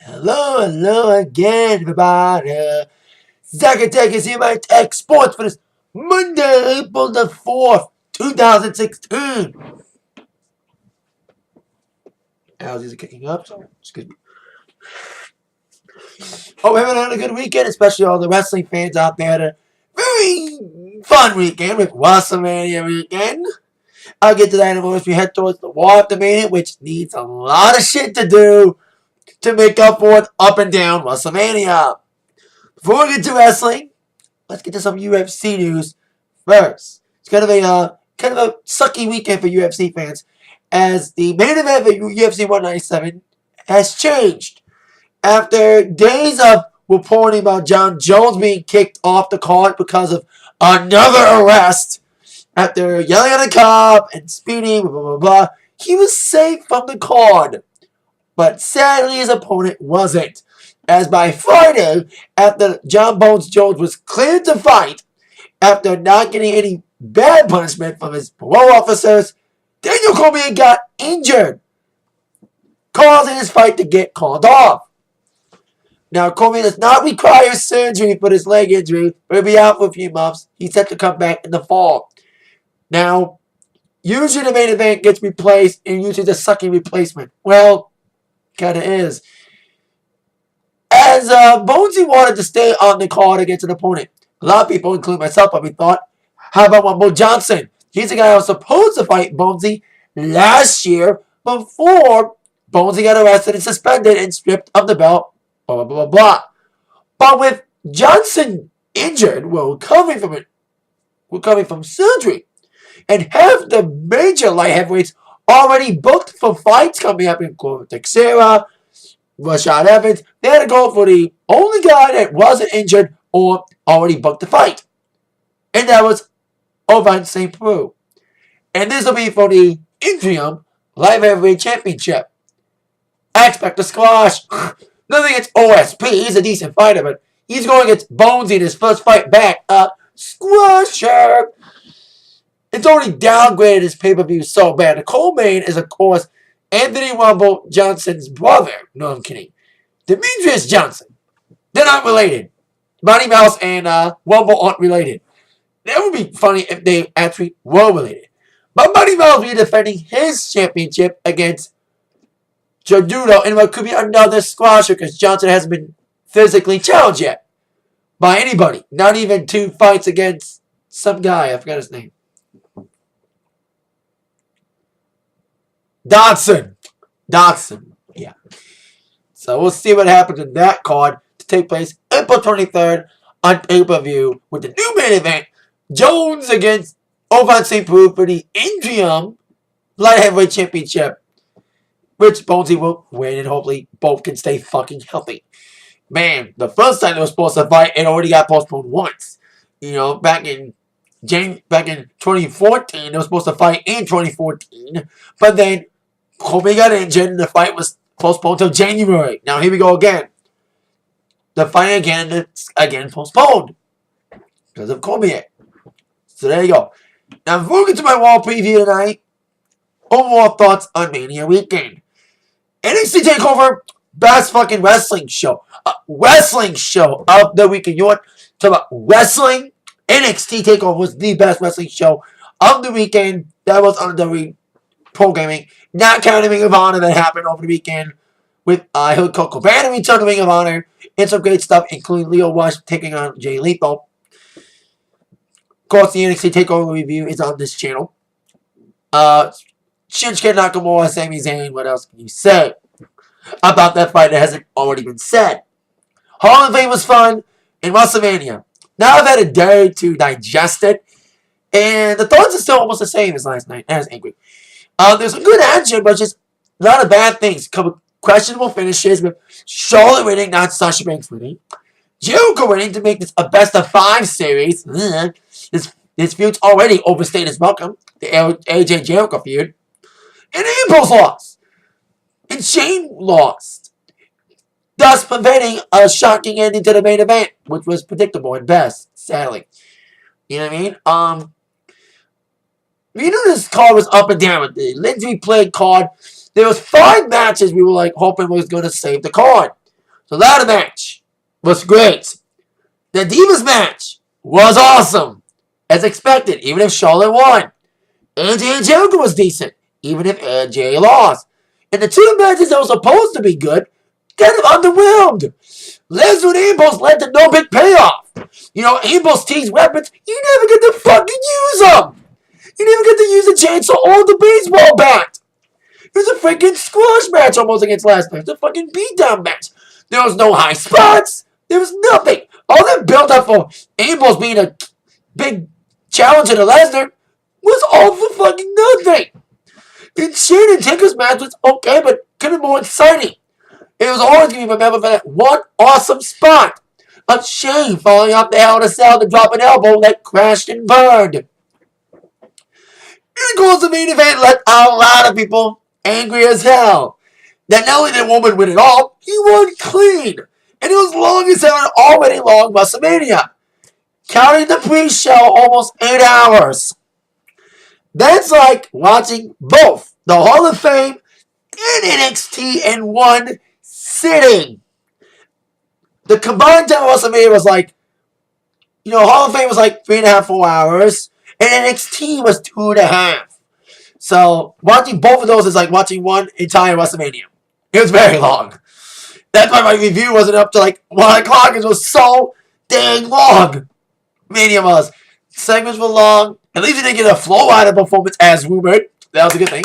Hello again, everybody. Zach Attack is here by Atak Sportz for this Monday, April the 4th, 2016. How's these kicking up? So, excuse me. Hope everyone had a good weekend, especially all the wrestling fans out there. Had a very fun weekend with Wrestlemania Weekend. I'll get to that in a moment as we head towards the War of the Mania, which needs a lot of shit to do to make up for it up and down WrestleMania. Before we get to wrestling, let's get to some UFC news first. It's kind of a sucky weekend for UFC fans, as the main event of UFC 197 has changed. After days of reporting about Jon Jones being kicked off the card because of another arrest, after yelling at a cop and speeding, blah blah blah, blah, he was safe from the card. But sadly, his opponent wasn't. As by Friday, after Jon Bones Jones was cleared to fight, after not getting any bad punishment from his parole officers, Daniel Cormier got injured, causing his fight to get called off. Now, Cormier does not require surgery for his leg injury, but he'll be out for a few months. He's set to come back in the fall. Now, usually the main event gets replaced, and usually the sucky replacement. Well, kind of is. As Bonesy wanted to stay on the card against an opponent. A lot of people, including myself, probably thought, how about Wumble Johnson? He's the guy who was supposed to fight Bonesy last year before Bonesy got arrested and suspended and stripped of the belt, blah, blah, blah, blah. But with Johnson injured, recovering from surgery, and half the major light heavyweights already booked for fights coming up, including Teixeira, Rashad Evans, they had to go for the only guy that wasn't injured or already booked the fight. And that was Ovince St. Preux. And this will be for the interim light heavyweight championship. I expect a squash. Nothing against OSP. He's a decent fighter, but he's going against Bonesy in his first fight back. Squasher. It's already downgraded his pay-per-view so bad. The co-main is, of course, Anthony Wumble Johnson's brother. No, I'm kidding. Demetrius Johnson. They're not related. Mighty Mouse and Wumble aren't related. That would be funny if they actually were related. But Mighty Mouse will be defending his championship against Jodudo in what could be another squasher because Johnson hasn't been physically challenged yet by anybody. Not even 2 fights against some guy. I forgot his name. Dodson. Yeah. So we'll see what happens in that card to take place April 23rd on pay-per-view with the new main event, Jones against Ovince St. Preux for the interim light heavyweight championship, which Bonesy will win and hopefully both can stay fucking healthy. Man, the first time they were supposed to fight, it already got postponed once. You know, back in 2014, they were supposed to fight in 2014, but then Cormier got injured and the fight was postponed till January. Now here we go again. The fight it's again postponed because of Cormier. So there you go. Now before we get to my wall preview tonight, overall thoughts on Mania Weekend. NXT TakeOver, best fucking wrestling show. Wrestling show of the weekend. You want to talk about wrestling? NXT TakeOver was the best wrestling show of the weekend. That was on WWE programming. Not counting Ring of Honor that happened over the weekend with Coco Cabana return to Ring of Honor and some great stuff, including Leo Rush taking on Jay Lethal. Of course, the NXT TakeOver review is on this channel. Shinsuke Nakamura, Sami Zayn, what else can you say about that fight that hasn't already been said? Hall of Fame was fun, and WrestleMania. Now I've had a day to digest it, and the thoughts are still almost the same as last night. I was angry. There's some good action, but just a lot of bad things. Couple questionable finishes with Charlotte winning, not Sasha Banks winning. Jericho winning to make this a best-of-5 series. This feud's already overstayed its welcome. The AJ Jericho feud. And Ambrose lost. And Shane lost. Thus preventing a shocking ending to the main event, which was predictable at best, sadly. You know what I mean? You know this card was up and down with the Lindsay played card. There was 5 matches we were like hoping was going to save the card. The ladder match was great. The Divas match was awesome, as expected, even if Charlotte won. AJ and Jericho was decent, even if AJ lost. And the 2 matches that were supposed to be good kind of underwhelmed. Lesnar and Ambrose led to no big payoff. You know, Ambrose teased weapons, you never get to fucking use them. You never get to use a chainsaw or the baseball bat. It was a freaking squash match almost against last night. It was a fucking beatdown match. There was no high spots. There was nothing. All that built up for Ambrose being a big challenger to Lesnar was all for fucking nothing. And Shane and Taker's match was okay, but could have been more exciting. It was always going to be remembered for that one awesome spot of Shane falling off the Hell in a Cell to drop an elbow that crashed and burned. And of course, the main event left a lot of people angry as hell. That not only did Woman win it all, he won clean. And it was long as hell, an already long WrestleMania. Counting the pre-show, almost 8 hours. That's like watching both the Hall of Fame and NXT in one sitting. The combined time of WrestleMania was like, you know, Hall of Fame was like 3.5, 4 hours, and NXT was 2.5. So watching both of those is like watching one entire WrestleMania. It was very long. That's why my review wasn't up to like 1 o'clock. It was so dang long. Mania was. Segments were long. At least you didn't get a flow out of performance as rumored. That was a good thing.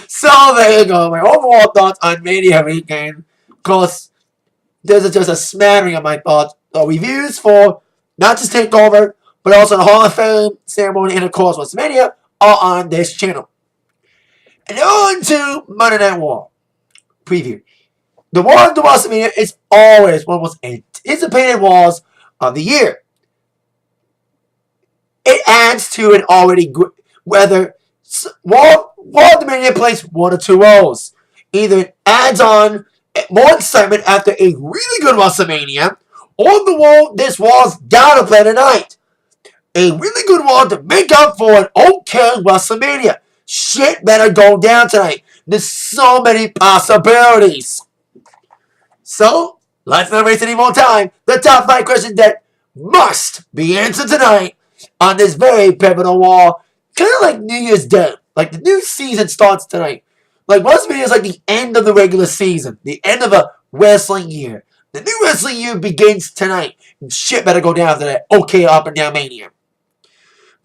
So there you go. My overall thoughts on Mania Weekend. Of course, there's just a smattering of my thoughts. So reviews for not just TakeOver, but also the Hall of Fame ceremony and of course WrestleMania are on this channel. And on to Monday Night War preview. The War of the WrestleMania is always one of the most anticipated wars of the year. It adds to an already good, whether War of the Mania plays 1 or 2 roles. Either it adds on more excitement after a really good WrestleMania, or the wall this war's gotta play tonight. A really good war to make up for an okay WrestleMania. Shit better go down tonight. There's so many possibilities. So, let's not waste any more time. The top 5 questions that must be answered tonight on this very pivotal war. Kind of like New Year's Day. Like the new season starts tonight. Like WrestleMania is like the end of the regular season. The end of a wrestling year. The new wrestling year begins tonight. And shit better go down to that okay up and down mania.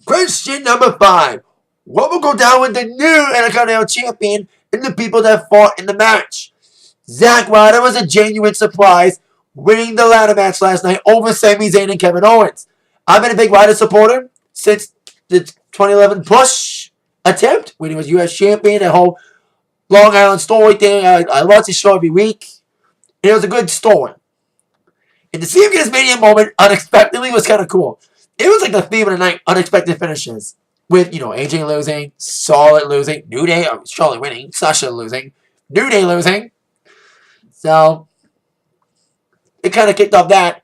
Question number 5. What will go down with the new Intercontinental Champion and the people that fought in the match? Zack Ryder was a genuine surprise, winning the ladder match last night over Sami Zayn and Kevin Owens. I've been a big Ryder supporter since the 2011 push attempt when he was U.S. champion. That whole Long Island story thing. I watch his show every week. And it was a good story. And to see him get his Mania moment unexpectedly was kind of cool. It was like the theme of the night, unexpected finishes. With, you know, AJ losing, Charlotte losing, New Day, Charlotte winning, Sasha losing, New Day losing. So, it kind of kicked off that.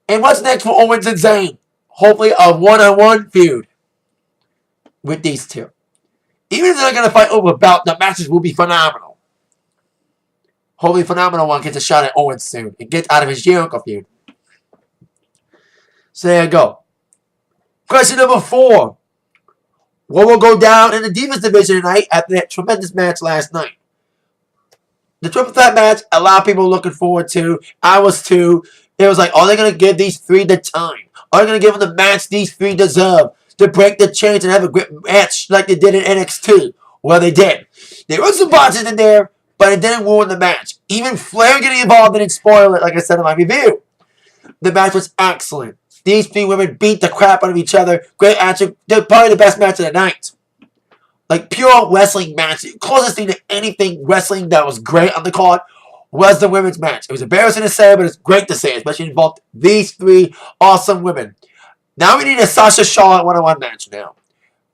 And what's next for Ovince and St? Hopefully a one-on-one feud with these two. Even if they're not going to fight over a belt, the matches will be phenomenal. Hopefully Phenomenal One gets a shot at Owens soon and gets out of his Jericho feud. So there you go. Question number 4. What will go down in the Divas division tonight after that tremendous match last night? The triple threat match, a lot of people were looking forward to. I was too. It was like, are they going to give these 3 the time? Are they going to give them the match these 3 deserve? To break the chains and have a great match like they did in NXT? Well, they did. There were some botches in there, but it didn't ruin the match. Even Flair getting involved didn't spoil it, like I said in my review. The match was excellent. These 3 women beat the crap out of each other. Great action. They're probably the best match of the night. Like, pure wrestling match. The closest thing to anything wrestling that was great on the card was the women's match. It was embarrassing to say, but it's great to say, especially involved these 3 awesome women. Now we need a Sasha-Charlotte one-on-one match now.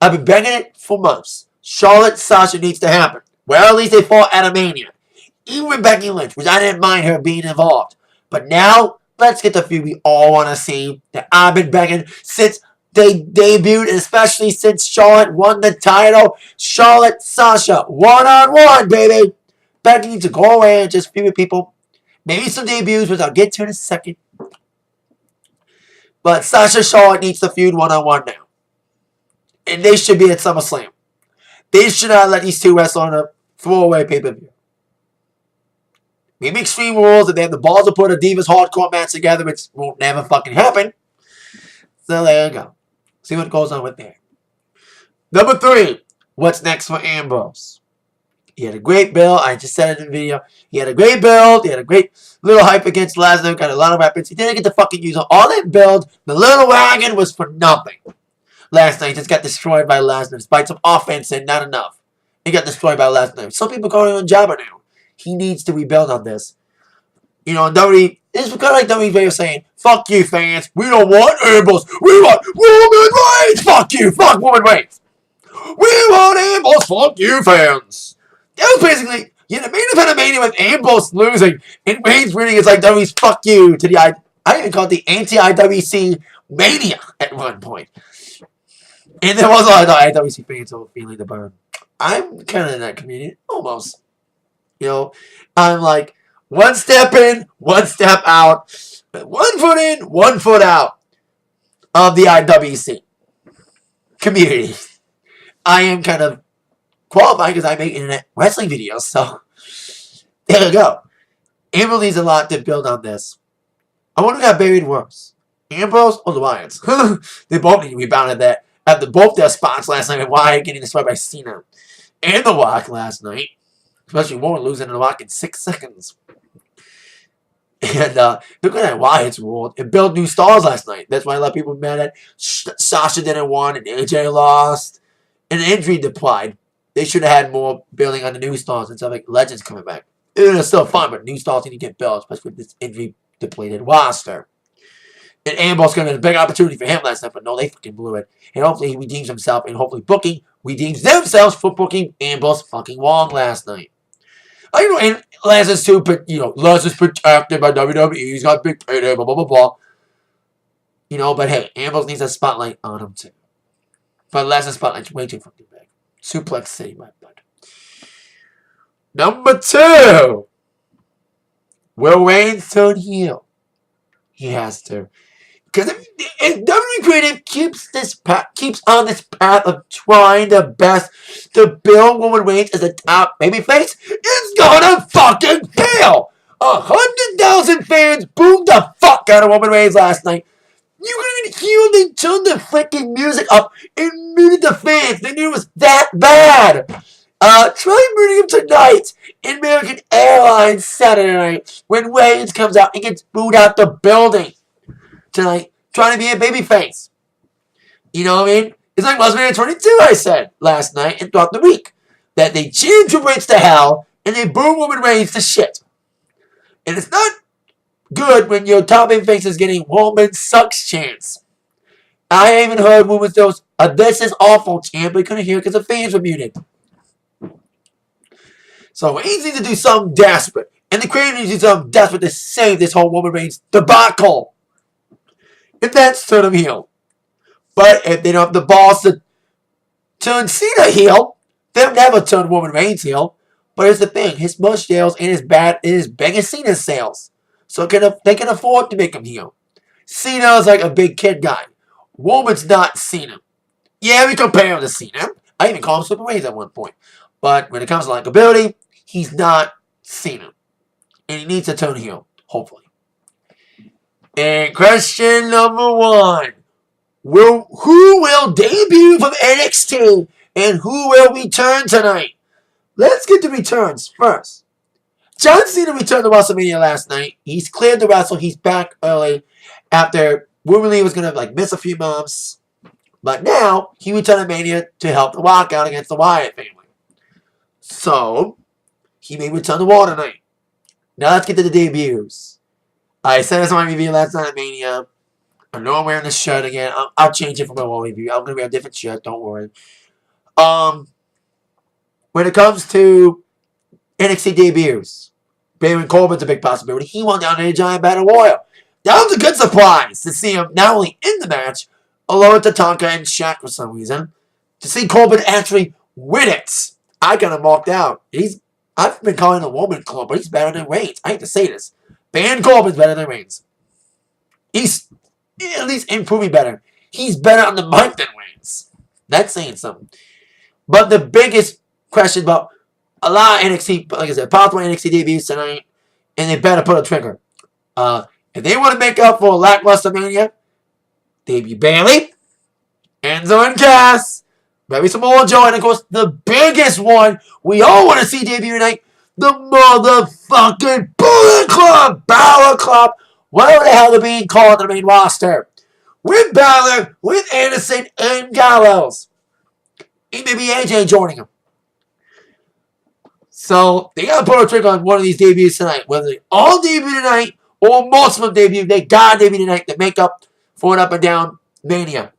I've been begging it for months. Charlotte-Sasha needs to happen. Well, at least they fought at a Mania. Even with Becky Lynch, which I didn't mind her being involved. But now, let's get the feud we all want to see that I've been begging since they debuted, especially since Charlotte won the title. Charlotte, Sasha, one-on-one, baby. Becky needs to go away and just feud with people. Maybe some debuts, which I'll get to in a second. But Sasha Charlotte needs to feud one-on-one now. And they should be at SummerSlam. They should not let these two wrestle on a throwaway pay-per-view. Maybe Extreme Rules, if they have the balls to put a Divas Hardcore match together, which won't never fucking happen. So there you go. See what goes on with that. Number 3. What's next for Ambrose? He had a great build. I just said it in the video. He had a great build. He had a great little hype against Lesnar. Got a lot of weapons. He didn't get to fucking use all that build. The little wagon was for nothing. Last night, he just got destroyed by Lesnar. Despite some offense and not enough. He got destroyed by Lesnar. Some people calling him Jabba now. He needs to rebuild on this. You know, WWE, it's kind of like WWE's way of saying, fuck you, fans. We don't want Ambrose. We want Roman Reigns. Fuck you. Fuck Roman Reigns. We want Ambrose. Fuck you, fans. That was basically, the main event of Mania with Ambrose losing and Reigns winning is like WWE's fuck you to the, I even call it the anti-IWC Mania at one point. And there was a lot of IWC fans who were feeling the burn. I'm kind of in that community. Almost. You know, I'm like, one step in, one step out. 1 foot in, 1 foot out of the IWC community. I am kind of qualified because I make internet wrestling videos, so there you go. Ambrose needs a lot to build on this. I wonder who got buried worse, Ambrose or the Wyatts? They both need to rebound at that. After both their spots last night, and Wyatt getting destroyed by Cena and The Rock last night, especially Warren losing to The Rock in 6 seconds. And look at that Wyatt's ruled and built new stars last night. That's why a lot of people were mad at Sasha didn't win and AJ lost and injury deprived. They should have had more building on the new stars instead of like legends coming back. It's still fun, but new stars need to get built, especially with this injury depleted roster. And Ambrose going to be a big opportunity for him last night, but no, they fucking blew it. And hopefully he redeems himself, and hopefully booking redeems themselves for booking Ambrose fucking wrong last night. And Lesnar's too, but Lesnar's protected by WWE. He's got big payday, blah, blah, blah, blah. But hey, Ambrose needs a spotlight on him too. But Lesnar's spotlight's way too fucking big. Suplex City, my bud. Number 2. Will Reigns turn heel? He has to. Because if WWE Creative keeps on this path of trying their best to build Roman Reigns as a top babyface, it's gonna fucking fail! 100,000 fans booed the fuck out of Roman Reigns last night. You couldn't even hear they turned the freaking music up and muted the fans. They knew it was that bad. Try muting him tonight in American Airlines Saturday night when Reigns comes out and gets booed out the building tonight, trying to be a babyface. You know what I mean? It's like WrestleMania 22, I said last night and throughout the week. That they cheer Triple H to hell and they boo Roman Reigns to shit. And it's not good when your top babyface is getting Roman sucks chants. I even heard rumors there was a this is awful chant, but we couldn't hear it because the fans were muted. So Reigns needs to do something desperate. And the creator needs to do something desperate to save this whole Roman Reigns debacle. And that's turn him heel. But if they don't have the balls to turn Cena heel, they'll never turn Roman Reigns heel. But here's the thing, his mush sales and his bang as Cena's sales. So they can afford to make him heel. Cena's like a big kid guy. Roman's not Cena. Yeah, we compare him to Cena. I even call him Super Reigns at one point. But when it comes to likability, he's not Cena. And he needs to turn heel, hopefully. And question number 1. Who will debut from NXT and who will return tonight? Let's get to returns first. John Cena returned to WrestleMania last night. He's cleared to wrestle. He's back early after Woodley was going to miss a few months. But now he returned to Mania to help the Rock out against the Wyatt family. So he may return to Raw tonight. Now let's get to the debuts. I said this on my review last night at Mania. I know I'm wearing this shirt again. I'll change it for my Raw review. I'm going to wear a different shirt. Don't worry. When it comes to NXT debuts, Baron Corbin's a big possibility. He won down in a Giant Battle Royal. That was a good surprise to see him not only in the match, along with Tatanka and Shaq for some reason, to see Corbin actually win it. I got him marked out. I've been calling him a woman club, but he's better than Reigns. I hate to say this. Baron Corbin's better than Reigns. He's at least improving better. He's better on the mic than Reigns. That's saying something. But the biggest question about a lot of NXT, like I said, possible NXT debuts tonight, and they better put a trigger. If they want to make up for lackluster Mania, debut Bayley, Enzo and Cass, maybe Samoa Joe, and of course the biggest one we all want to see debut tonight, the motherfucking Bullet Club, Balor Club, whatever the hell they're being called on the main roster. With Balor, with Anderson, and Gallows. And maybe AJ joining them. So, they gotta put a trick on one of these debuts tonight. Whether they all debut tonight, or most of them debut, they gotta debut tonight to make up for an up and down Mania.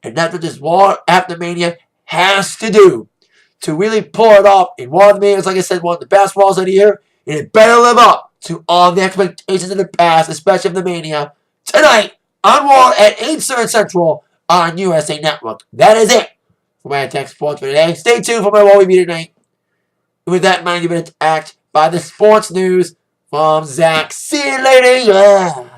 And that's what this Raw after Mania has to do to really pull it off. And Raw of the Mania is, like I said, one of the best Raws of the year. And it better live up to all the expectations of the past, especially of the Mania, tonight on Raw at 8 Central on USA Network. That is it for my Atak Sportz for today. Stay tuned for my Raw review tonight. And with that, 90 minutes act by the sports news from Zach. See you later. Yeah.